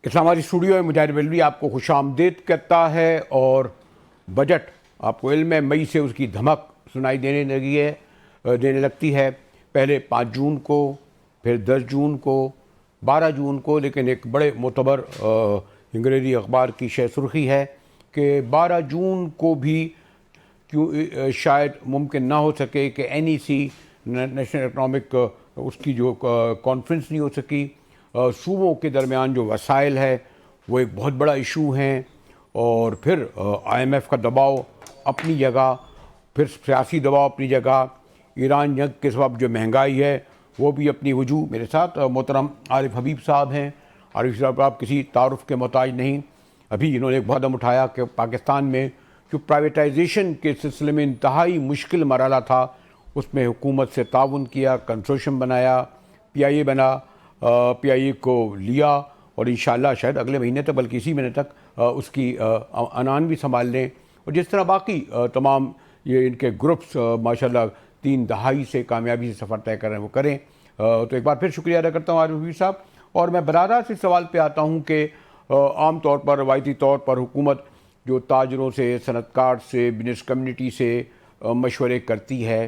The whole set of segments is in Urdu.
اسلام اسٹوڈیو میں مجاہد بلوی آپ کو خوش آمدید کرتا ہے، اور بجٹ آپ کو علم ہے مئی سے اس کی دھمک سنائی دینے لگتی ہے۔ پہلے 5 جون کو، پھر 10 جون کو، 12 جون کو، لیکن ایک بڑے معتبر انگریزی اخبار کی شہ سرخی ہے کہ 12 جون کو بھی شاید ممکن نہ ہو سکے کہ NEC نیشنل اکنامک اس کی جو کانفرنس نہیں ہو سکی۔ صوبوں کے درمیان جو وسائل ہے وہ ایک بہت بڑا ایشو ہیں، اور پھر IMF کا دباؤ اپنی جگہ، پھر سیاسی دباؤ اپنی جگہ، ایران جنگ کے سبب جو مہنگائی ہے وہ بھی اپنی وجوہ۔ میرے ساتھ محترم عارف حبیب صاحب ہیں۔ عارف صاحب آپ کسی تعارف کے محتاج نہیں، ابھی انہوں نے ایک قدم اٹھایا کہ پاکستان میں جو پرائیویٹائزیشن کے سلسلے میں انتہائی مشکل مرحلہ تھا اس میں حکومت سے تعاون کیا، کنسورشیم بنایا، PIA بنا، PIA کو لیا، اور انشاءاللہ شاید اگلے مہینے تک بلکہ اسی مہینے تک اس کی عنان بھی سنبھال لیں، اور جس طرح باقی تمام یہ ان کے گروپس ماشاءاللہ 3 دہائی سے کامیابی سے سفر طے کر رہے ہیں وہ کریں۔ تو ایک بار پھر شکریہ ادا کرتا ہوں عارف حبیب صاحب، اور میں براہ راست اس سوال پہ آتا ہوں کہ عام طور پر، روایتی طور پر حکومت جو تاجروں سے، صنعت کار سے، بزنس کمیونٹی سے مشورے کرتی ہے،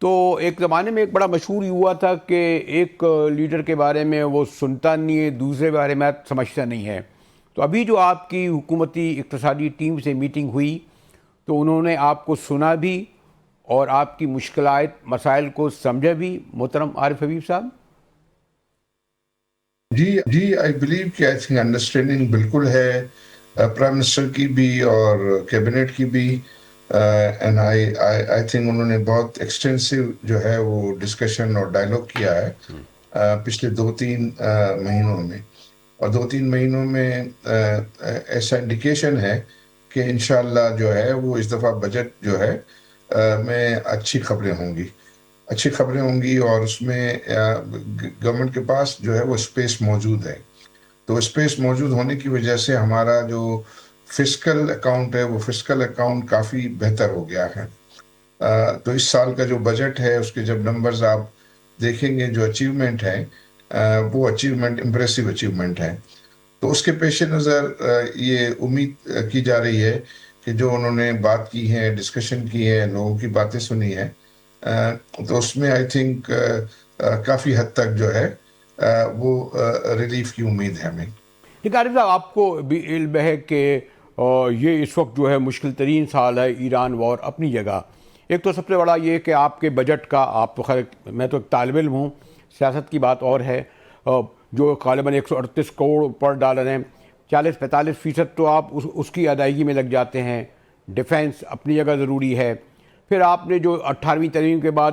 تو ایک زمانے میں ایک بڑا مشہور یہ ہوا تھا کہ ایک لیڈر کے بارے میں وہ سنتا نہیں ہے، دوسرے بارے میں سمجھتا نہیں ہے۔ تو ابھی جو آپ کی حکومتی اقتصادی ٹیم سے میٹنگ ہوئی تو انہوں نے آپ کو سنا بھی اور آپ کی مشکلات مسائل کو سمجھا بھی، محترم عارف حبیب صاحب؟ جی آئی بلیو کہ آئی تھنک انڈرسٹینڈنگ بالکل ہے پرائم منسٹر کی بھی اور کیبنٹ کی بھی، اینڈ آئی تھنک انہوں نے بہت ایکسٹینسو جو ہے وہ ڈسکشن اور ڈائلاگ کیا ہے پچھلے 2-3 مہینوں میں، اور 2-3 مہینوں میں ایسا انڈیکیشن ہے کہ انشاءاللہ جو ہے وہ اس دفعہ بجٹ جو ہے میں اچھی خبریں ہوں گی، اور اس میں گورنمنٹ کے پاس جو ہے وہ اسپیس موجود ہے۔ تو اسپیس موجود ہونے کی وجہ سے ہمارا جو فسکل اکاؤنٹ ہے وہ فسکل اکاؤنٹ کافی بہتر ہو گیا ہے۔ تو اس سال کا جو بجٹ ہے اس کے جب نمبرز آپ دیکھیں گے، جو اچیومنٹ ہے وہ اچیومنٹ امپریسو اچیومنٹ ہے۔ تو اس کے پیش نظر یہ امید کی جا رہی ہے کہ جو انہوں نے بات کی ہے، ڈسکشن کی ہے، لوگوں کی باتیں سنی ہے، تو اس میں آئی تھنک کافی حد تک جو ہے وہ ریلیف کی امید ہے ہمیں۔ لیکن عارف صاحب آپ کو بھی علم ہے کہ یہ اس وقت جو ہے مشکل ترین سال ہے، ایران وار اپنی جگہ۔ ایک تو سب سے بڑا یہ کہ آپ کے بجٹ کا، آپ تو خیر میں تو ایک طالب علم ہوں، سیاست کی بات اور ہے، جو غالباً 138 کروڑ پر ڈالر ہیں، 40-45% تو آپ اس کی ادائیگی میں لگ جاتے ہیں۔ ڈیفینس اپنی جگہ ضروری ہے۔ پھر آپ نے جو 18ویں ترمیم کے بعد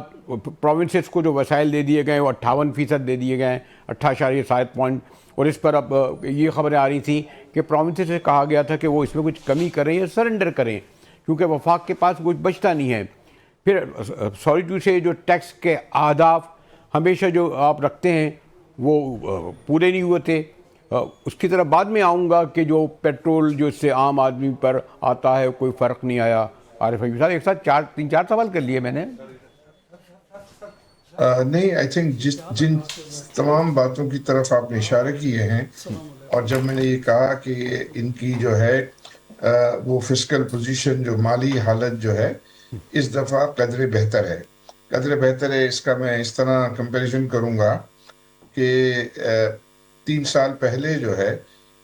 پروونسز کو جو وسائل دے دیے گئے وہ 58% دے دیے گئے ہیں، 8.7 پوائنٹ، اور اس پر اب یہ خبریں آ رہی تھیں کہ پروونسز سے کہا گیا تھا کہ وہ اس میں کچھ کمی کریں یا سرنڈر کریں، کیونکہ وفاق کے پاس کچھ بچتا نہیں ہے۔ پھر سوری ٹو سے جو ٹیکس کے اہداف ہمیشہ جو آپ رکھتے ہیں وہ پورے نہیں ہوئے تھے۔ اس کی طرف بعد میں آؤں گا کہ جو پیٹرول جو اس سے عام آدمی پر آتا ہے کوئی فرق نہیں آیا۔ عارف حبیب صاحب ایک ساتھ 3-4 سوال کر لیے میں نے۔ نہیں، آئی تھنک جن تمام باتوں کی طرف آپ نے اشارے کیے ہیں، اور جب میں نے یہ کہا کہ ان کی جو ہے وہ فسکل پوزیشن، جو مالی حالت جو ہے اس دفعہ قدرے بہتر ہے، اس کا میں اس طرح کمپیریزن کروں گا کہ 3 سال پہلے جو ہے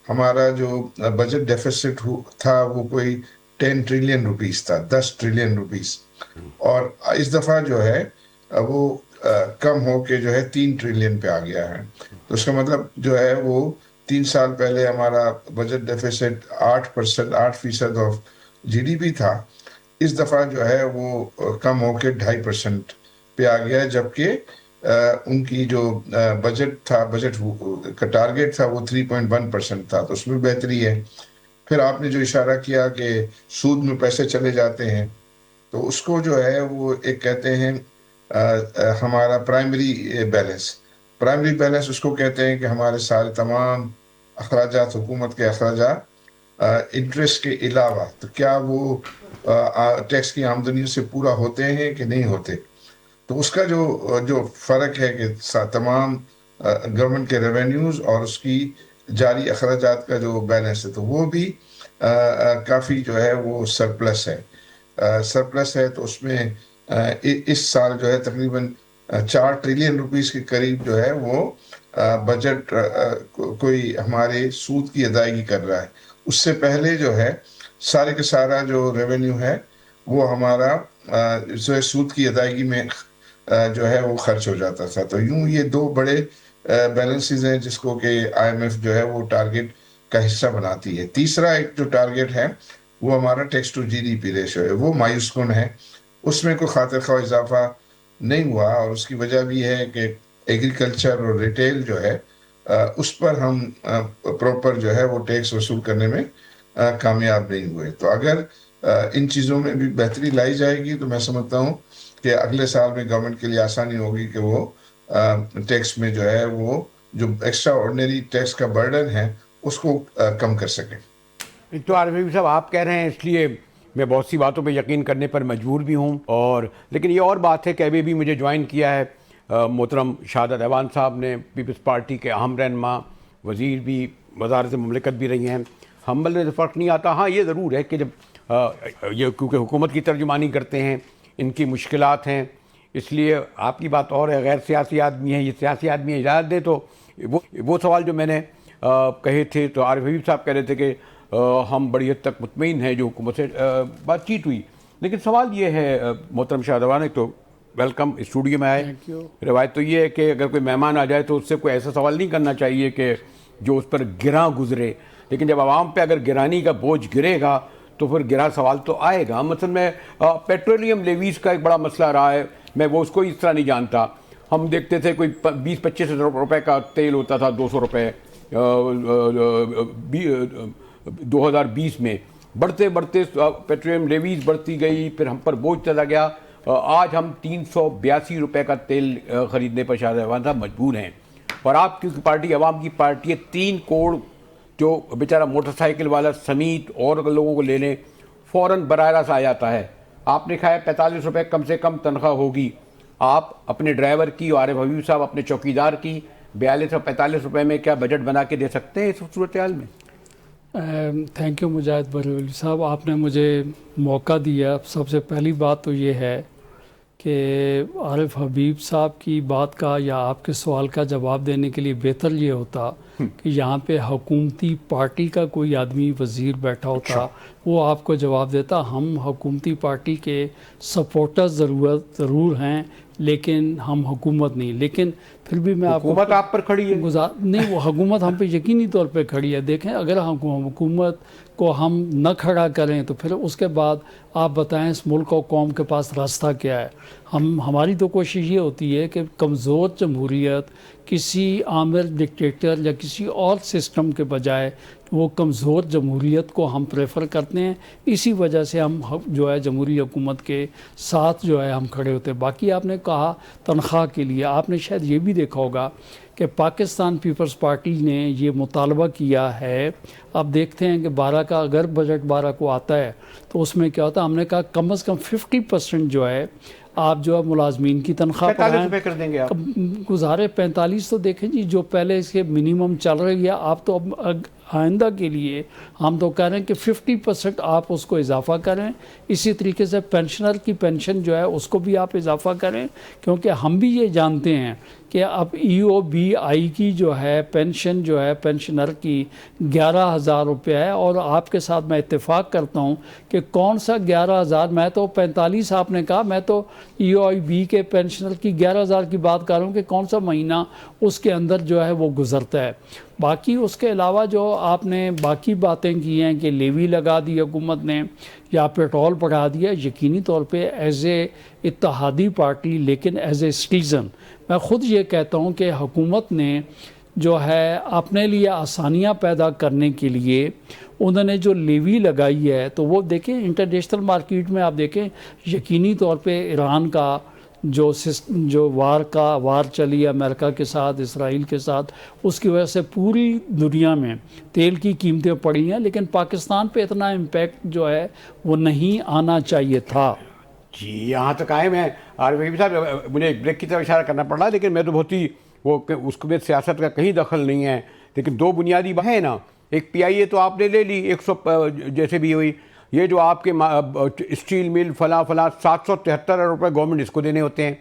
ہمارا جو بجٹ ڈیفیسٹ تھا وہ کوئی 10 ٹریلین روپیز تھا، 10 ٹریلین روپیز، اور اس دفعہ جو ہے وہ کم ہو کے جو ہے 3 ٹریلین پہ آ گیا ہے۔ تو اس کا مطلب جو ہے وہ 3 سال پہلے ہمارا بجٹ ڈیفیسٹ 8% آف GDP تھا، اس دفعہ جو ہے وہ کم ہو کے 2.5% پہ آ گیا ہے، جبکہ ان کی جو بجٹ کا ٹارگیٹ تھا وہ 3.1% تھا، تو اس میں بہتری ہے۔ پھر آپ نے جو اشارہ کیا کہ سود میں پیسے چلے جاتے ہیں، تو اس کو جو ہے وہ ایک کہتے ہیں ہمارا پرائمری بیلنس اس کو کہتے ہیں کہ ہمارے سارے تمام اخراجات، حکومت کے اخراجات انٹرسٹ کے علاوہ، تو کیا وہ ٹیکس کی آمدنیوں سے پورا ہوتے ہیں کہ نہیں ہوتے۔ تو اس کا جو فرق ہے کہ تمام گورنمنٹ کے ریونیوز اور اس کی جاری اخراجات کا جو بیلنس ہے تو وہ بھی کافی جو ہے وہ سرپلس ہے تو اس میں اس سال جو ہے تقریباً 4 ٹریلین روپیز کے قریب جو ہے وہ بجٹ کوئی ہمارے سود کی ادائیگی کر رہا ہے. اس سے پہلے جو ہے سارے کا سارا جو ریونیو ہے وہ ہمارا جو ہے سود کی ادائیگی میں جو ہے وہ خرچ ہو جاتا تھا. تو یوں یہ 2 بڑے بیلنسز ہیں جس کو کہ آئی ایم ایف جو ہے وہ ٹارگٹ کا حصہ بناتی ہے. تیسرا ایک جو ٹارگٹ ہے وہ ہمارا tax to G D P ratio ہے, وہ مایوس کن ہے. اس میں کوئی خاطر خواہ اضافہ نہیں ہوا, اور اس کی وجہ بھی ہے کہ ایگریکلچر اور ریٹیل جو ہے اس پر ہم پراپر جو ہے وہ ٹیکس وصول کرنے میں کامیاب نہیں ہوئے. تو اگر ان چیزوں میں بھی بہتری لائی جائے گی تو میں سمجھتا ہوں کہ اگلے سال میں گورنمنٹ کے لیے آسانی ہوگی کہ وہ ٹیکس میں جو ہے وہ جو ایکسٹرا آرڈنری ٹیکس کا برڈن ہے اس کو کم کر سکیں. تو عارف حبیب صاحب آپ کہہ رہے ہیں, اس لیے میں بہت سی باتوں پہ یقین کرنے پر مجبور بھی ہوں. اور لیکن یہ اور بات ہے کہ ابھی بھی مجھے جوائن کیا ہے محترم شہادت ایوان صاحب نے, پیپلز پارٹی کے اہم رہنما, وزیر بھی, وزارت مملکت بھی رہی ہیں. ہم میں فرق نہیں آتا. ہاں یہ ضرور ہے کہ جب یہ کیونکہ حکومت کی ترجمانی کرتے ہیں, ان کی مشکلات ہیں, اس لیے آپ کی بات اور ہے, غیر سیاسی آدمی ہیں, یہ سیاسی آدمی اجازت دے. تو وہ سوال جو میں نے کہے تھے تو عارف حبیب صاحب کہہ رہے تھے کہ ہم بڑی حد تک مطمئن ہیں جو حکومت سے بات چیت ہوئی. لیکن سوال یہ ہے محترم شاہد ایوان, تو ویلکم اسٹوڈیو میں آئے. روایت تو یہ ہے کہ اگر کوئی مہمان آ جائے تو اس سے کوئی ایسا سوال نہیں کرنا چاہیے کہ جو اس پر گراں گزرے, لیکن جب عوام پہ اگر گرانی کا بوجھ گرے گا تو پھر گرا سوال تو آئے گا. مثلا میں پیٹرولیم لیویز کا ایک بڑا مسئلہ رہا ہے, میں وہ اس کو اس طرح نہیں جانتا. ہم دیکھتے تھے کوئی 20-25 روپے کا تیل ہوتا تھا, 200 روپے 2020 میں. بڑھتے بڑھتے پیٹرولیم لیویز بڑھتی گئی, پھر ہم پر بوجھ چلا گیا. آج ہم 382 روپے کا تیل خریدنے پر شاہد ایوان صاحب مجبور ہیں. اور آپ کی پارٹی عوام کی پارٹی ہے, 3 کروڑ جو بیچارہ موٹر سائیکل والا سمیت اور لوگوں کو لینے فوراً براہ راست آ جاتا ہے. آپ نے کہا ہے 45 روپے کم سے کم تنخواہ ہوگی. آپ اپنے ڈرائیور کی, عارف حبیب صاحب اپنے چوکیدار کی 42 اور 45 روپے میں کیا بجٹ بنا کے دے سکتے ہیں اس صورتحال میں؟ تھینک یو مجاہد بریلوی صاحب, آپ نے مجھے موقع دیا. سب سے پہلی بات تو یہ ہے کہ عارف حبیب صاحب کی بات کا یا آپ کے سوال کا جواب دینے کے لیے بہتر یہ ہوتا کہ یہاں پہ حکومتی پارٹی کا کوئی آدمی وزیر بیٹھا ہوتا, وہ آپ کو جواب دیتا. ہم حکومتی پارٹی کے سپورٹر ضرور ہیں لیکن ہم حکومت نہیں. لیکن پھر بھی میں حکومت آپ پر کھڑی ہے نہیں, وہ حکومت ہم پہ یقینی طور پہ کھڑی ہے. دیکھیں اگر ہم حکومت کو ہم نہ کھڑا کریں تو پھر اس کے بعد آپ بتائیں اس ملک اور قوم کے پاس راستہ کیا ہے. ہماری تو کوشش یہ ہوتی ہے کہ کمزور جمہوریت کسی آمر ڈکٹیٹر یا کسی اور سسٹم کے بجائے وہ کمزور جمہوریت کو ہم پریفر کرتے ہیں. اسی وجہ سے ہم جو ہے جمہوری حکومت کے ساتھ جو ہے ہم کھڑے ہوتے ہیں. باقی آپ نے کہا تنخواہ کے لیے, آپ نے شاید یہ بھی دیکھا ہوگا کہ پاکستان پیپلز پارٹی نے یہ مطالبہ کیا ہے. اب دیکھتے ہیں کہ 12 کا اگر بجٹ 12 کو آتا ہے تو اس میں کیا ہوتا ہے. ہم نے کہا کم از کم 50% جو ہے آپ جو ہے ملازمین کی تنخواہ 45 روپے کر دیں گے آپ گزارے. 45 تو دیکھیں جی جو پہلے اس کے منیمم چل رہی ہے, آپ تو اب آئندہ کے لیے ہم تو کہہ رہے ہیں کہ 50% آپ اس کو اضافہ کریں. اسی طریقے سے پینشنر کی پینشن جو ہے اس کو بھی آپ اضافہ کریں, کیونکہ ہم بھی یہ جانتے ہیں کہ اب EOBI کی جو ہے پینشن جو ہے پینشنر کی 11,000 روپے ہے. اور آپ کے ساتھ میں اتفاق کرتا ہوں کہ کون سا 11,000, میں تو 45 آپ نے کہا, میں تو EOBI کے پینشنر کی 11,000 کی بات کر رہا ہوں کہ کون سا مہینہ اس کے اندر جو ہے وہ گزرتا ہے. باقی اس کے علاوہ جو آپ نے باقی باتیں کی ہیں کہ لیوی لگا دی حکومت نے یا پیٹرول بڑھا دیا, یقینی طور پہ ایز اے اتحادی پارٹی لیکن ایز اے سٹیزن میں خود یہ کہتا ہوں کہ حکومت نے جو ہے اپنے لیے آسانیاں پیدا کرنے کے لیے انہوں نے جو لیوی لگائی ہے تو وہ دیکھیں انٹرنیشنل مارکیٹ میں آپ دیکھیں یقینی طور پہ ایران کا جو وار چلی امریکہ کے ساتھ, اسرائیل کے ساتھ, اس کی وجہ سے پوری دنیا میں تیل کی قیمتیں پڑی ہیں. لیکن پاکستان پہ اتنا امپیکٹ جو ہے وہ نہیں آنا چاہیے تھا. جی یہاں تک آئے. میں عارف حبیب صاحب مجھے ایک بریک کی طرف اشارہ کرنا پڑ رہا, لیکن میں تو بہت ہی وہ اس میں سیاست کا کہیں دخل نہیں ہے لیکن دو بنیادی ہیں نا, ایک پی آئی اے تو آپ نے لے لی 100 جیسے بھی ہوئی, یہ جو آپ کے اسٹیل مل فلاں 773 ارب روپے گورنمنٹ اس کو دینے ہوتے ہیں.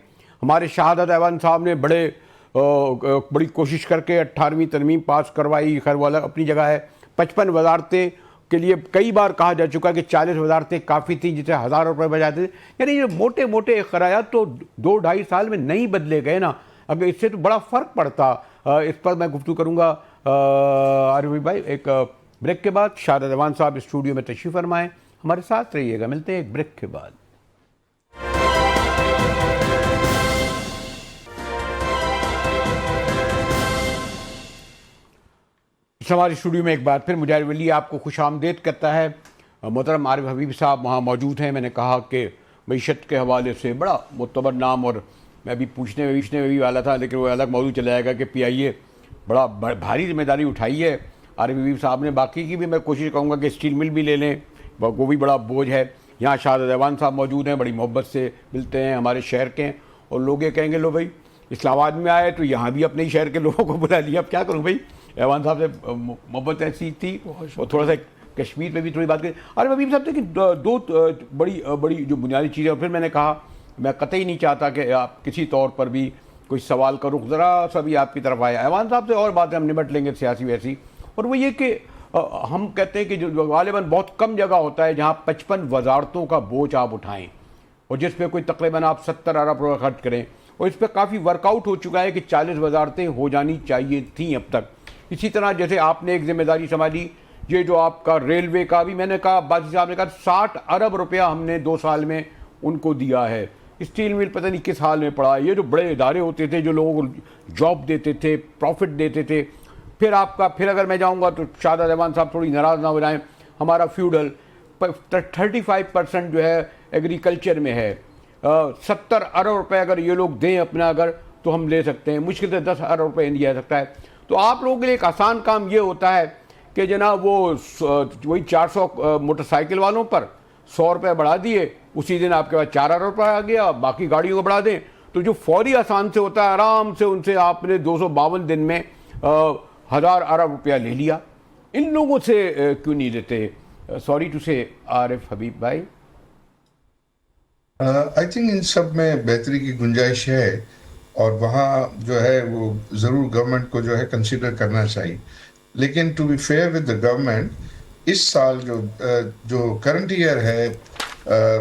ہمارے شہادت ایوان صاحب نے بڑی کوشش کر کے 18ویں ترمیم پاس کروائی, خیر والا اپنی جگہ ہے. 55 وزارتیں کے لیے کئی بار کہا جا چکا کہ 40 وزارتیں کافی تھیں جسے 1000 روپے بجاتے تھے. یعنی یہ موٹے موٹے اخراجات تو 2-2.5 سال میں نہیں بدلے گئے نا, اگر اس سے تو بڑا فرق پڑتا. اس پر میں گفتگو کروں گا عارف بھائی ایک بریک کے بعد. شہادت ایوان صاحب اسٹوڈیو میں تشریف فرمائیں, ہمارے ساتھ رہیے گا, ملتے ہیں ایک بریک کے بعد. ہمارے اسٹوڈیو میں ایک بار پھر مجاہد ولی آپ کو خوش آمدید کرتا ہے. محترم عارف حبیب صاحب وہاں موجود ہیں. میں نے کہا کہ معیشت کے حوالے سے بڑا معتبر نام, اور میں بھی پوچھنے میں بھی والا تھا لیکن وہ الگ موضوع چلا جائے گا کہ پی آئی اے بڑا بھاری ذمہ داری اٹھائی ہے عارف حبیب صاحب نے. باقی کی بھی میں کوشش کروں گا کہ اسٹیل مل بھی لے لیں, وہ بھی بڑا بوجھ ہے. یہاں شہادت ایوان صاحب موجود ہیں, بڑی محبت سے ملتے ہیں, ہمارے شہر کے ہیں, اور لوگ یہ کہیں گے لو بھائی اسلام آباد میں آئے تو یہاں بھی اپنے ہی شہر کے لوگوں کو بلا لیا. اب کیا کروں بھائی, ایوان صاحب سے محبت ایسی تھی, اور تھوڑا سا کشمیر پہ بھی تھوڑی بات کریں. عارف حبیب صاحب دیکھیں دو بڑی جو بنیادی چیزیں, اور پھر میں نے کہا میں قطعی نہیں چاہتا کہ آپ کسی طور پر بھی کوئی سوال کا رخ ذرا سا بھی آپ کی طرف آیا. ایوان صاحب سے اور باتیں ہم نمٹ لیں گے سیاسی ویسی, اور وہ یہ کہ ہم کہتے ہیں کہ جو غالباً بہت کم جگہ ہوتا ہے جہاں 55 وزارتوں کا بوجھ آپ اٹھائیں, اور جس پہ کوئی تقریباً آپ 70 ارب روپے خرچ کریں, اور اس پہ کافی ورک آؤٹ ہو چکا ہے کہ 40 وزارتیں ہو جانی چاہیے تھیں اب تک. اسی طرح جیسے آپ نے ایک ذمہ داری سنبھالی, یہ جو آپ کا ریلوے کا بھی, میں نے کہا باجی صاحب نے کہا 60 ارب روپیہ ہم نے 2 سال میں ان کو دیا ہے. اسٹیل مل پتہ نہیں کس حال میں پڑا. یہ جو بڑے ادارے ہوتے تھے جو لوگوں کو جاب دیتے تھے, پروفٹ دیتے تھے, پھر اگر میں جاؤں گا تو شہادت ایوان صاحب تھوڑی ناراض نہ ہو جائیں, ہمارا فیوڈل 35% جو ہے ایگریکلچر میں ہے. 70 ارب روپے اگر یہ لوگ دیں اپنا اگر تو ہم لے سکتے ہیں, مشکل سے 10 ارب روپے دیا جا سکتا ہے. تو آپ لوگوں کے لیے ایک آسان کام یہ ہوتا ہے کہ جناب وہی 400 موٹر سائیکل والوں پر 100 روپے بڑھا دیے, اسی دن آپ کے پاس 4 ارب روپے آ گیا, باقی گاڑیوں کو بڑھا دیں. تو جو فوری آسان سے ہوتا ہے آرام سے ان سے آپ نے 252 دن میں 1000 ارب روپیہ لے لیا. ان لوگوں سے کیوں نہیں لیتے؟ سوری ٹو سے عارف حبیب بھائی. آئی تھنک ان سب میں بہتری کی گنجائش ہے, اور وہاں جو ہے وہ ضرور گورنمنٹ کو جو ہے کنسیڈر کرنا چاہیے. لیکن to be fair with the government, اس سال جو کرنٹ ایئر ہے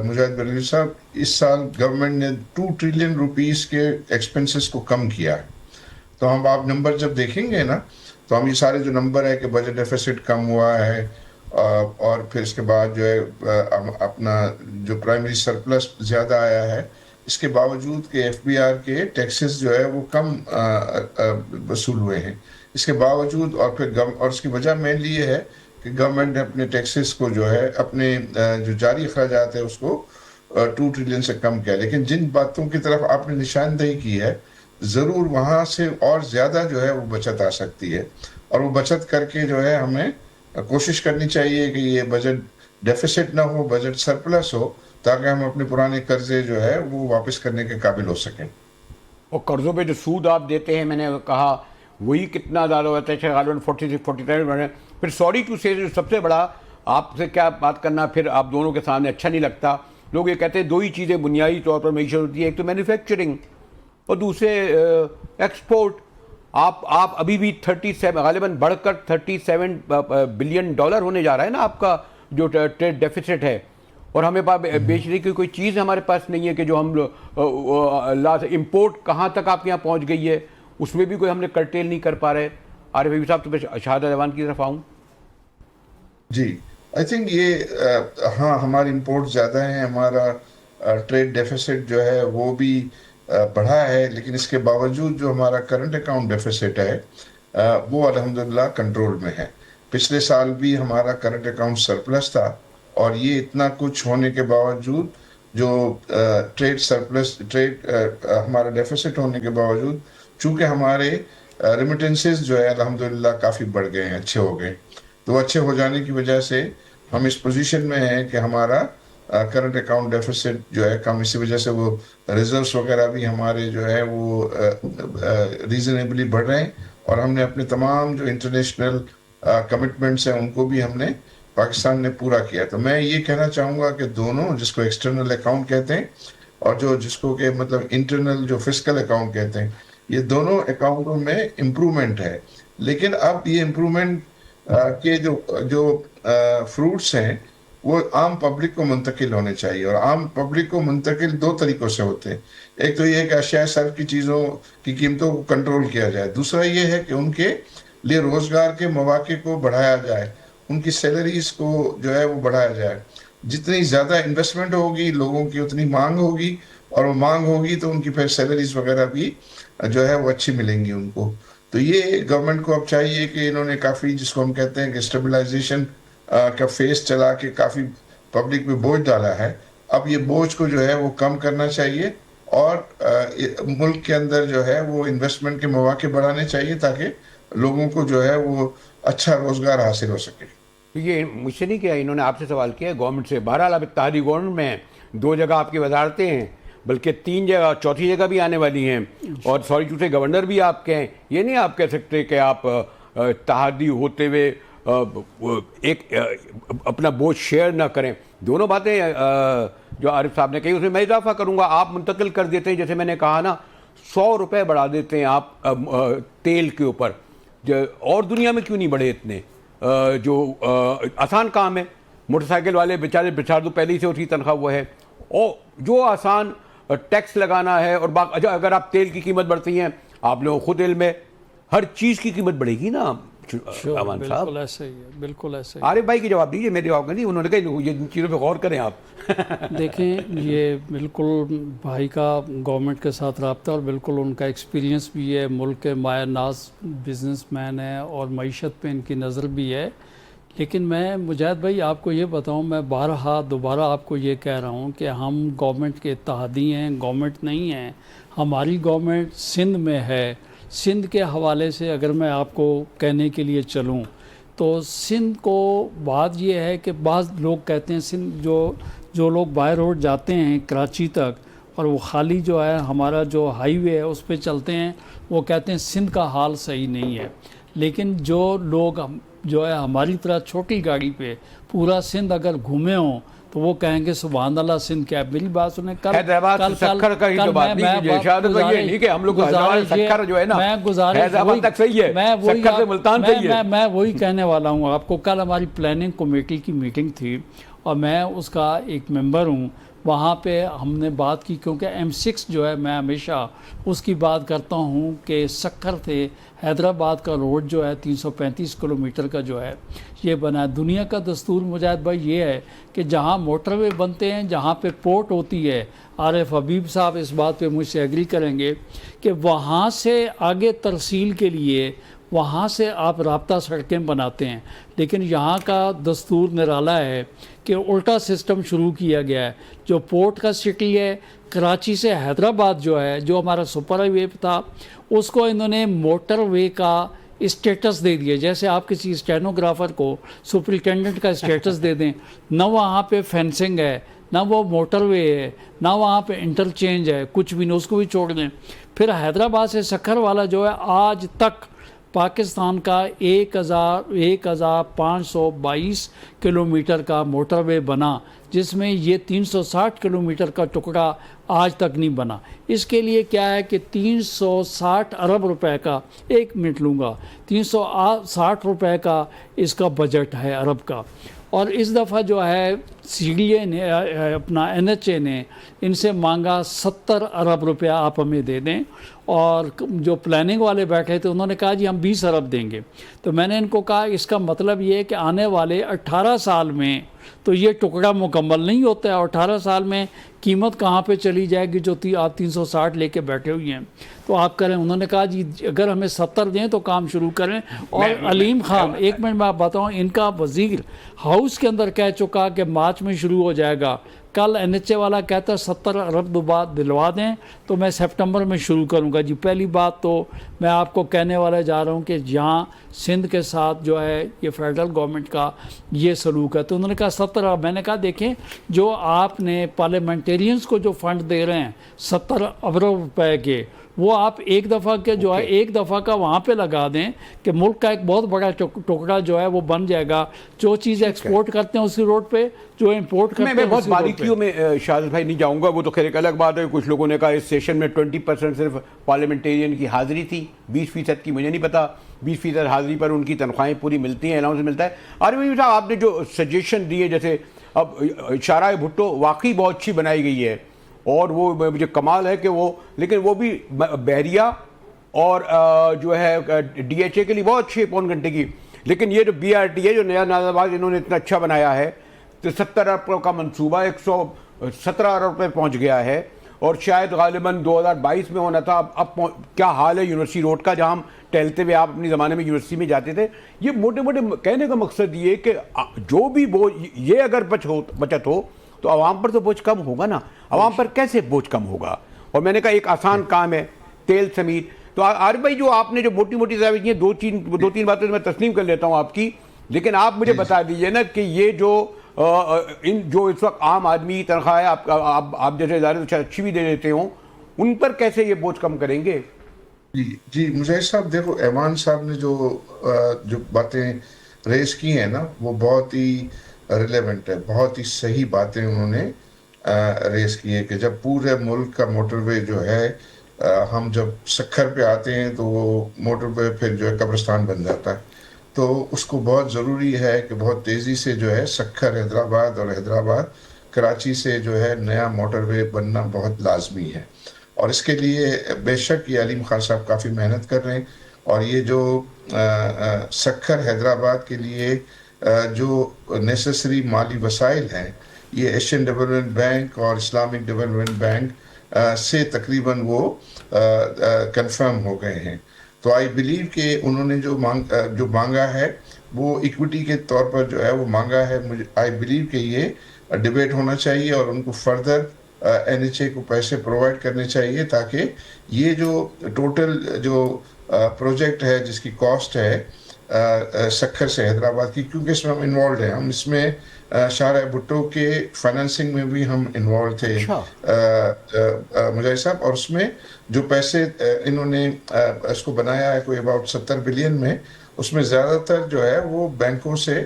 مجاہد بریلوی صاحب, اس سال گورنمنٹ نے 2 ٹریلین روپیز کے ایکسپنسز کو کم کیا ہے. تو ہم آپ نمبر جب دیکھیں گے نا تو ہم یہ سارے جو نمبر ہے کہ بجٹ ڈیفیسٹ کم ہوا ہے, اور پھر اس کے بعد جو ہے اپنا جو پرائمری سرپلس زیادہ آیا ہے, اس کے باوجود کہ ایف بی آر کے ٹیکسز جو ہے وہ کم وصول ہوئے ہیں. اس کے باوجود اور اس کی وجہ مینلی یہ ہے کہ گورنمنٹ نے اپنے ٹیکسز کو جو ہے اپنے جو جاری اخراجات ہے اس کو 2 ٹریلین سے کم کیا. لیکن جن باتوں کی طرف آپ نے نشاندہی کی ہے, ضرور وہاں سے اور زیادہ جو ہے وہ بچت آ سکتی ہے, اور وہ بچت کر کے جو ہے ہمیں کوشش کرنی چاہیے کہ یہ بجٹ ڈیفیسٹ نہ ہو, بجٹ سرپلس ہو, تاکہ ہم اپنے پرانے قرضے جو ہے وہ واپس کرنے کے قابل ہو سکیں. اور قرضوں پہ جو سود آپ دیتے ہیں, میں نے کہا وہی کتنا زیادہ ہوتا ہے, غالباً 46-47. پھر سوری ٹو سے سب سے بڑا آپ سے کیا بات کرنا, پھر آپ دونوں کے سامنے اچھا نہیں لگتا. لوگ یہ کہتے ہیں 2 ہی چیزیں بنیادی طور پر معیشت ہوتی ہے, ایک تو مینوفیکچرنگ اور دوسرے ایکسپورٹ. آپ ابھی بھی 37 غالباً بڑھ کر $37 بلین ہونے جا رہا ہے نا آپ کا جو ٹریڈ ڈیفیسٹ ہے, اور ہمیں بیچنے کی کوئی چیز ہمارے پاس نہیں ہے کہ جو ہم امپورٹ کہاں تک آپ کے یہاں پہنچ گئی ہے, اس میں بھی کوئی ہم نے کرٹیل نہیں کر پا رہے. عارف حبیب صاحب تو میں شہادت ایوان کی طرف آؤں. جی آئی تھنک یہ ہاں ہماری امپورٹ زیادہ ہیں, ہمارا ٹریڈ ڈیفیسٹ جو ہے وہ بھی بڑھا ہے, لیکن اس کے باوجود جو ہمارا کرنٹ اکاؤنٹ ڈیفیسٹ ہے وہ الحمدللہ کنٹرول میں ہے. پچھلے سال بھی ہمارا کرنٹ اکاؤنٹ سرپلس تھا, اور یہ اتنا کچھ ہونے کے باوجود جو ٹریڈ ہمارا ڈیفیسٹ ہونے کے باوجود, چونکہ ہمارے ریمیٹنسز جو ہے الحمدللہ کافی بڑھ گئے ہیں, اچھے ہو گئے. تو اچھے ہو جانے کی وجہ سے ہم اس پوزیشن میں ہیں کہ ہمارا کرنٹ اکاؤنٹ ڈیفیسٹ جو ہے کم, اسی وجہ سے وہ ریزروز وغیرہ بھی ہمارے جو ہے وہ ریزنیبلی بڑھ رہے ہیں, اور ہم نے اپنے تمام جو انٹرنیشنل کمٹمنٹس ہیں ان کو بھی ہم نے پاکستان نے پورا کیا. تو میں یہ کہنا چاہوں گا کہ دونوں, جس کو ایکسٹرنل اکاؤنٹ کہتے ہیں اور جس کو کہ مطلب انٹرنل جو فسکل اکاؤنٹ کہتے ہیں, یہ دونوں اکاؤنٹوں میں امپرومنٹ ہے. لیکن اب یہ امپرومنٹ کے جو فروٹس ہیں وہ عام پبلک کو منتقل ہونے چاہیے, اور عام پبلک کو منتقل دو طریقوں سے ہوتے ہیں. ایک تو یہ ہے کہ اشیاء صرف کی چیزوں کی قیمتوں کو کنٹرول کیا جائے, دوسرا یہ ہے کہ ان کے لیے روزگار کے مواقع کو بڑھایا جائے, ان کی سیلریز کو جو ہے وہ بڑھایا جائے. جتنی زیادہ انویسٹمنٹ ہوگی لوگوں کی اتنی مانگ ہوگی, اور وہ مانگ ہوگی تو ان کی پھر سیلریز وغیرہ بھی جو ہے وہ اچھی ملیں گی ان کو. تو یہ گورنمنٹ کو اب چاہیے کہ انہوں نے کافی, جس کو ہم کہتے ہیں کہ اسٹیبلائزیشن کا فیس چلا کے کافی پبلک پہ بوجھ ڈالا ہے, اب یہ بوجھ کو جو ہے وہ کم کرنا چاہیے, اور ملک کے اندر جو ہے وہ انویسٹمنٹ کے مواقع بڑھانے چاہیے تاکہ لوگوں کو جو ہے وہ اچھا روزگار حاصل ہو سکے. یہ مجھ سے نہیں کیا, انہوں نے آپ سے سوال کیا گورنمنٹ سے. بہرحال اب اتحادی گورنمنٹ میں 2 جگہ آپ کی وزارتیں ہیں, بلکہ 3 جگہ, چوتھی جگہ بھی آنے والی ہیں, اور سوری چوتھے گورنر بھی آپ کے ہیں. یہ نہیں آپ کہہ سکتے کہ آپ اتحادی ہوتے ہوئے ایک اپنا بوجھ شیئر نہ کریں. دونوں باتیں جو عارف صاحب نے کہی اس میں میں اضافہ کروں گا. آپ منتقل کر دیتے ہیں, جیسے میں نے کہا نا, 100 روپے بڑھا دیتے ہیں آپ تیل کے اوپر, اور دنیا میں کیوں نہیں بڑھے اتنے؟ جو آسان کام ہے, موٹر سائیکل والے بیچارے بچار دو پہلے ہی سے اسی تنخواہ وہ ہے, اور جو آسان ٹیکس لگانا ہے. اور اگر آپ تیل کی قیمت بڑھتی ہیں, آپ لوگوں خود علم ہے ہر چیز کی قیمت بڑھے گی نا امان صاحب. بالکل ایسے ہی ہے, بالکل ایسے ہی. عارف بھائی کی جواب دیجیے, میرے جواب کا نہیں. انہوں نے کہا یہ چیزوں پہ غور کریں آپ. دیکھیں یہ بالکل بھائی کا گورنمنٹ کے ساتھ رابطہ, اور بالکل ان کا ایکسپیرینس بھی ہے, ملک کے مایہ ناز بزنس مین ہے, اور معیشت پہ ان کی نظر بھی ہے. لیکن میں مجاہد بھائی آپ کو یہ بتاؤں, میں دوبارہ آپ کو یہ کہہ رہا ہوں کہ ہم گورنمنٹ کے اتحادی ہیں, گورنمنٹ نہیں ہیں. ہماری گورنمنٹ سندھ میں ہے. سندھ کے حوالے سے اگر میں آپ کو کہنے کے لیے چلوں تو سندھ کو بات یہ ہے کہ بعض لوگ کہتے ہیں سندھ جو لوگ بائی روڈ جاتے ہیں کراچی تک, اور وہ خالی جو ہے ہمارا جو ہائی وے ہے اس پہ چلتے ہیں, وہ کہتے ہیں سندھ کا حال صحیح نہیں ہے. لیکن جو لوگ جو ہے ہماری طرح چھوٹی گاڑی پہ پورا سندھ اگر گھومے ہوں تو وہ کہیں گے سبحان اللہ سندھ کیا ہے. میری بات سنیں, حیدرآباد سکھر کا ہی تو بات نہیں کیجیے, شاید یہ نہیں کہ ہم لوگ حیدرآباد سکھر جو ہے نا حیدرآباد تک صحیح ہے, سکھر سے ملتان صحیح ہے. میں وہی کہنے والا ہوں آپ کو. کل ہماری پلاننگ کمیٹی کی میٹنگ تھی, اور میں اس کا ایک ممبر ہوں. وہاں پہ ہم نے بات کی, کیونکہ M6 جو ہے میں ہمیشہ اس کی بات کرتا ہوں کہ سکھر سے حیدرآباد کا روڈ جو ہے 335 کلومیٹر کا جو ہے یہ بنا ہے. دنیا کا دستور مجاہد بھائی یہ ہے کہ جہاں موٹر وے بنتے ہیں, جہاں پہ پورٹ ہوتی ہے, عارف حبیب صاحب اس بات پہ مجھ سے ایگری کریں گے کہ وہاں سے آگے ترسیل کے لیے وہاں سے آپ رابطہ سڑکیں بناتے ہیں. لیکن یہاں کا دستور نرالا ہے کہ الٹا سسٹم شروع کیا گیا ہے. جو پورٹ کا سٹی ہے کراچی سے حیدرآباد جو ہے, جو ہمارا سپر ہائی وے تھا, اس کو انہوں نے موٹر وے کا اسٹیٹس دے دیا. جیسے آپ کسی اسٹینوگرافر کو سپرنٹینڈنٹ کا اسٹیٹس دے دیں, نہ وہاں پہ فینسنگ ہے, نہ وہ موٹر وے ہے, نہ وہاں پہ انٹرچینج ہے, کچھ بھی نہیں, اس کو بھی چھوڑ دیں. پھر حیدرآباد سے سکھر والا جو ہے آج تک پاکستان کا 1522 کلومیٹر کا موٹر وے بنا, جس میں یہ 360 کلومیٹر کا ٹکڑا آج تک نہیں بنا. اس کے لیے کیا ہے کہ 360 ارب روپے کا, 1 منٹ لوں گا, 360 روپے کا اس کا بجٹ ہے ارب کا. اور اس دفعہ جو ہے CDA نے اپنا NHA نے ان سے مانگا 70 ارب روپیہ آپ ہمیں دے دیں. اور جو پلاننگ والے بیٹھے تھے انہوں نے کہا جی ہم 20 ارب دیں گے. تو میں نے ان کو کہا اس کا مطلب یہ ہے کہ آنے والے 18 سال میں تو یہ ٹکڑا مکمل نہیں ہوتا ہے, اور 18 سال میں قیمت کہاں پہ چلی جائے گی جو آپ 360 لے کے بیٹھے ہوئی ہیں. تو آپ کریں. انہوں نے کہا جی اگر ہمیں 70 دیں تو کام شروع کریں. اور علیم خان, 1 منٹ میں آپ بتاؤں, ان کا وزیر ہاؤس کے اندر کہہ چکا کہ مارچ میں شروع ہو جائے گا. کل NHA والا کہتا ہے 70 ارب دلوا دیں تو میں سپٹمبر میں شروع کروں گا. جی پہلی بات تو میں آپ کو کہنے والا جا رہا ہوں کہ جہاں سندھ کے ساتھ جو ہے یہ فیڈرل گورنمنٹ کا یہ سلوک ہے، تو انہوں نے کہا 17 میں نے کہا دیکھیں جو آپ نے پارلیمنٹیرینز کو جو فنڈ دے رہے ہیں 70 ارب روپے کے، وہ آپ ایک دفعہ کے جو ہے ایک دفعہ کا وہاں پہ لگا دیں کہ ملک کا ایک بہت بڑا ٹکڑا جو ہے وہ بن جائے گا. جو چیز ایکسپورٹ کرتے ہیں اسی روڈ پہ، جو امپورٹ کرتے ہیں میں بہت اسی روڈ پہ. باریکیوں میں شاہد بھائی نہیں جاؤں گا، وہ تو خیر ایک الگ بات ہے. کچھ لوگوں نے کہا اس سیشن میں 20% صرف پارلیمنٹیرین کی حاضری تھی، 20% کی مجھے نہیں پتا. 20% حاضری پر ان کی تنخواہیں پوری ملتی ہیں، الاؤنس ملتا ہے. عارف بھائی صاحب آپ نے جو سجیشن دیے، جیسے اب شاہراہ بھٹو واقعی بہت اچھی بنائی گئی ہے، اور وہ مجھے کمال ہے کہ وہ، لیکن وہ بھی بحریہ اور جو ہے ڈی ایچ اے کے لیے بہت اچھی ہے پون گھنٹے کی. لیکن یہ جو بی آر ٹی ہے جو نیا نازل آباد انہوں نے اتنا اچھا بنایا ہے، تو 70 ارب کا منصوبہ 117 ارب روپے پہنچ گیا ہے، اور شاید غالباً 2022 میں ہونا تھا. اب کیا حال ہے یونیورسٹی روڈ کا، جہاں ہم ٹہلتے ہوئے آپ اپنی زمانے میں یونیورسٹی میں جاتے تھے. یہ موٹے موٹے کہنے کا مقصد یہ کہ جو بھی بوجھ یہ اگر بچت ہو تو عوام پر تو بوجھ کم ہوگا نا. عوام پر کیسے بوجھ کم ہوگا؟ اور میں نے کہا ایک آسان کام ہے تیل سمیت. تو عارف بھائی جو آپ نے جو موٹی موٹی ہیں دو تین باتیں میں تسلیم کر لیتا ہوں آپ کی، لیکن آپ مجھے بتا دیجئے نا کہ یہ جو اس وقت عام آدمی تنخواہ ہے آپ جیسے ادارے تو اچھی بھی دے دیتے ہوں، ان پر کیسے یہ بوجھ کم کریں گے؟ جی مجاہد صاحب دیکھو، ایمان صاحب نے جو باتیں ریز کی ہیں نا وہ بہت ہی ریلیونٹ ہے، بہت ہی صحیح باتیں انہوں نے ریز کی ہے کہ جب پورے ملک کا موٹر وے جو ہے، ہم جب سکھر پہ آتے ہیں تو وہ موٹر وے پھر جو ہے قبرستان بن جاتا ہے. تو اس کو بہت ضروری ہے کہ بہت تیزی سے جو ہے سکھر حیدرآباد اور حیدرآباد کراچی سے جو ہے نیا موٹر وے بننا بہت لازمی ہے. اور اس کے لیے بے شک یہ علیم خان صاحب کافی محنت کر رہے ہیں. اور یہ جو سکھر حیدرآباد کے لیے جو نیسیسری مالی وسائل ہیں، یہ ایشین ڈیولپمنٹ بینک اور اسلامک ڈیولپمنٹ بینک سے تقریباً وہ کنفرم ہو گئے ہیں. تو آئی بلیو کہ انہوں نے جو مانگا ہے وہ ایکوٹی کے طور پر جو ہے وہ مانگا ہے. آئی بلیو کہ یہ ڈیبیٹ ہونا چاہیے اور ان کو فردر این ایچ اے کو پیسے پرووائڈ کرنے چاہیے، تاکہ یہ جو ٹوٹل جو پروجیکٹ ہے جس کی کاسٹ ہے سکھر سے حیدرآباد کی، کیونکہ اس میں ہم انوالوڈ ہیں، ہم اس میں شاہراہ بھٹو کے فائنینسنگ میں بھی ہم انوالو تھے مجاہد صاحب. اور اس میں جو پیسے انہوں نے اس کو بنایا ہے کوئی اباؤٹ 70 بلین میں، اس میں زیادہ تر جو ہے وہ بینکوں سے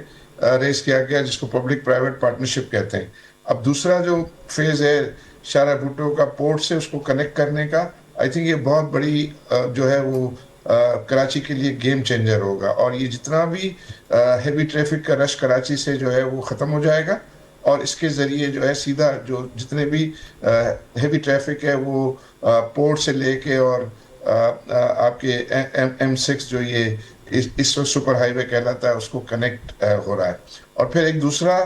ریز کیا گیا، جس کو پبلک پرائیویٹ پارٹنرشپ کہتے ہیں. اب دوسرا جو فیز ہے شاہراہ بھٹو کا پورٹ سے اس کو کنیکٹ کرنے کا، آئی تھنک یہ بہت بڑی جو ہے وہ کراچی کے لیے گیم چینجر ہوگا. اور یہ جتنا بھی ہیوی ٹریفک کا رش کراچی سے جو ہے وہ ختم ہو جائے گا، اور اس کے ذریعے جو ہے سیدھا جو جتنے بھی ہیوی ٹریفک ہے وہ پورٹ سے لے کے اور آپ کے M6 جو یہ اس وقت سپر ہائی وے کہلاتا ہے اس کو کنیکٹ ہو رہا ہے. اور پھر ایک دوسرا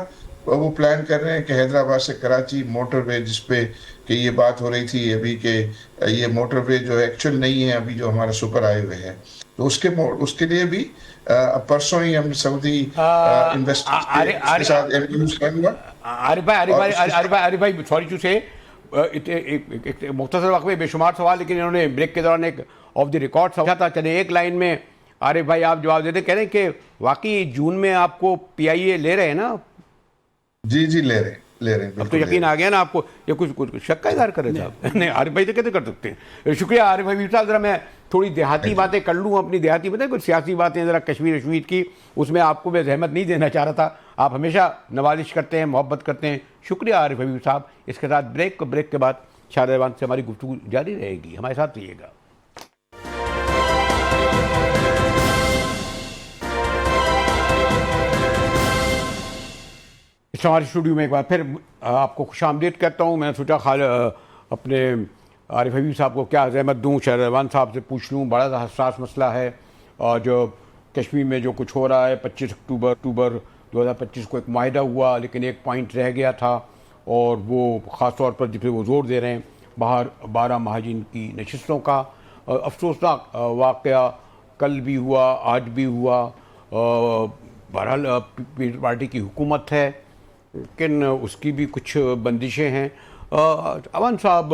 وہ پلان کر رہے ہیں کہ حیدرآباد سے کراچی موٹر وے، جس پہ کہ یہ بات ہو رہی تھی ابھی کہ یہ موٹر وے جو ایکچوئل نہیں ہے ابھی جو ہمارا سپر ہائی وے ہے، تو اس کے لیے بھی پرسوں ہی ہم سعودی انویسٹر کے ساتھ عارف بھائی سوری ٹو سے ایک مختصر وقت میں بے شمار سوال، لیکن انہوں نے بریک کے دوران ایک آف دی ریکارڈ سوال تھا. چلیں ایک لائن میں عارف بھائی آپ جواب دیتے، کہہ رہے ہیں کہ واقعی جون میں آپ کو پی آئی اے لے رہے ہیں نا؟ جی لے رہے ہیں. اب تو یقین آ گیا نا آپ کو، یہ کچھ شک کا اظہار کر رہے تھے آپ؟ نہیں عارف بھائی تو کیسے کر سکتے ہیں. شکریہ عارف بھائی صاحب. ذرا میں تھوڑی دیہاتی باتیں کر لوں، اپنی دیہاتی باتیں، کچھ سیاسی باتیں ذرا کشمیر کی، اس میں آپ کو میں زحمت نہیں دینا چاہ رہا تھا. آپ ہمیشہ نوازش کرتے ہیں، محبت کرتے ہیں. شکریہ عارف بھائی صاحب. اس کے ساتھ بریک کے بعد شاہراہ ایوان سے ہماری گفتگو جاری رہے گی، ہمارے ساتھ رہیے گا. اس ہمارے اسٹوڈیو میں ایک بار پھر آپ کو خوش آمدید کہتا ہوں. میں نے سوچا اپنے عارف حبیب صاحب کو کیا زحمت دوں، شاہراہ ایوان صاحب سے پوچھ لوں. بڑا حساس مسئلہ ہے، اور جو کشمیر میں جو کچھ ہو رہا ہے. 25 اکتوبر 2025 کو ایک معاہدہ ہوا، لیکن ایک پوائنٹ رہ گیا تھا، اور وہ خاص طور پر جس پہ وہ زور دے رہے ہیں، باہر 12 مہاجرین کی نشستوں کا. افسوسناک واقعہ کل بھی ہوا، آج بھی ہوا. بہرحال پارٹی کی حکومت ہے، لیکن اس کی بھی کچھ بندشیں ہیں. ایوان صاحب